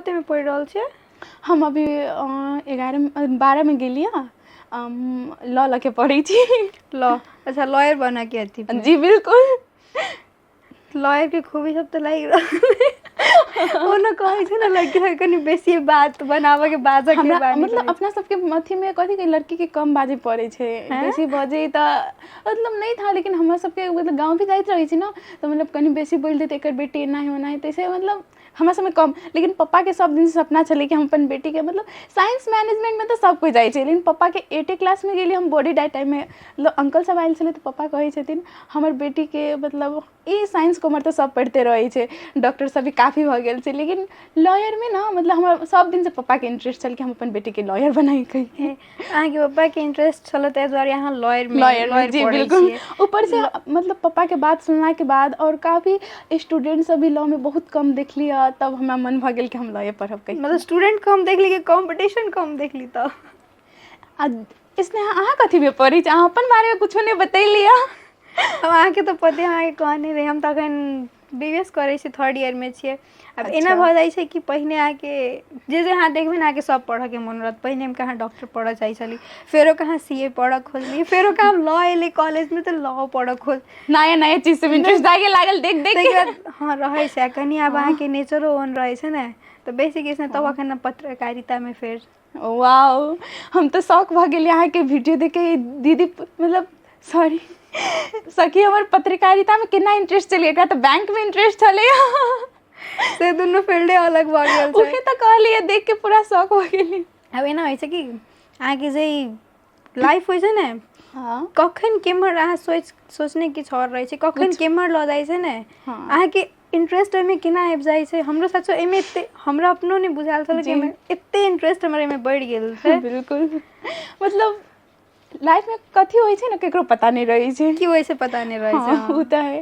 कते में पढ़ रहल छियै? हम अभी 11 में गेलिए लॉ लके पढ़ी छी। लॉ, अच्छा लॉयर बना के अथी जी बिल्कुल। लॉयर के खूबी सब तो लाइक ओना कहै छै ना लड़की सब कनी बेसी बात बनावे के बाजा के हमरा बानी मतलब अपना सबके अथी में कथी के लड़की के कम बाजे पड़े छै, बेसी बजे त मतलब नहीं था, लेकिन हमरा सबके मतलब गांव भी जाइत रही छी ना, तो मतलब कनी बेसी बोल देते एकर बेटी एना है ओना है, तैसे मतलब हमरा सब में कम। लेकिन पप्पा के सब दिन सपना चले कि हम अपन बेटी के मतलब साइंस मैनेजमेंट में तो सब कोई जाए छै, लेकिन पप्पा के 8 क्लास में गेली हम बॉडी डाइट टाइम में मतलब अंकल सब आयल छले तो पप्पा कहे छथिन हमर बेटी के मतलब ई साइंस कॉमर्स तो सब पढ़ते रहे छै, डॉक्टर सब भी काफी भ गेल छै, लेकिन लॉयर में ना मतलब हमरा सब दिन से पप्पा के इंटरेस्ट छल कि हम अपन बेटी के लॉयर बनाई कहीं। अहाँ के पप्पा के इंटरेस्ट छल त द्वारा यहाँ लॉयर जी बिल्कुल। ऊपर से मतलब पप्पा के बात सुनला के बाद और काफी स्टूडेंट सब भी लॉ में बहुत कम देखली, तब हमरा मन भ गेल कि हम लॉयर पढ़ब कहीं। मतलब स्टूडेंट कम देखली कि कंपटीशन कम देखली त इसने अहाँ कथी में पढ़ी छी, अहाँ अपन बारे में कुछो नहीं बतैलिया। अब अहाँ के तो पते अहाँ के कहने रही, हम त अखन बीबीएस करे छी, 3rd ईयर में छियै। अब एना भ जाय छै कि पहिने अहाँ के जे अहाँ देखबे ना अहाँ के सब पढ़ के मन रहत, पहिने हम कहाँ डॉक्टर पढ़ चाहे छली, फेरो कहाँ सीए पढ़ खोजली, फेरो कहाँ लॉ एली कॉलेज में तो लॉ पढ़ खोज नया नया चीज से इंटरेस्ट जागे लागल देख देख के। हाँ रहे छै कनी अब अहाँ के नेचरो ओन रहे छै ना, तो बेसिक इसने तब अखन पत्रकारिता में फिर वाओ, हम तो शौक भ गेली अहाँ के वीडियो देखे। दीदी मतलब सॉरी सखी हमर पत्रकारिता में कितना इंटरेस्ट चलिए, एकरा तो बैंक में इंटरेस्ट चले से दोनों फील्डे अलग भ गेल छै। उहे तो कहलिए देख के पूरा शौक हो गेली। अब एना होइ छै कि अहाँ के जे लाइफ होइ छै ना, हां कखन केमहर अहाँ सोचने किछ और रहे छै, कखन केमहर ल जाय छै ना, अहाँ के इंटरेस्ट में केना आबि जाय छै। हमरो सचो एमे एते हमरा अपनो नहीं बुझाल छल कि एमे एते इंटरेस्ट हमर एमे बढ़ गेल छै। बिल्कुल मतलब लाइफ में कथी होइ छै ना केकरो पता नहीं रहे छै, की होइ छै पता नहीं रहे छै। उ त है।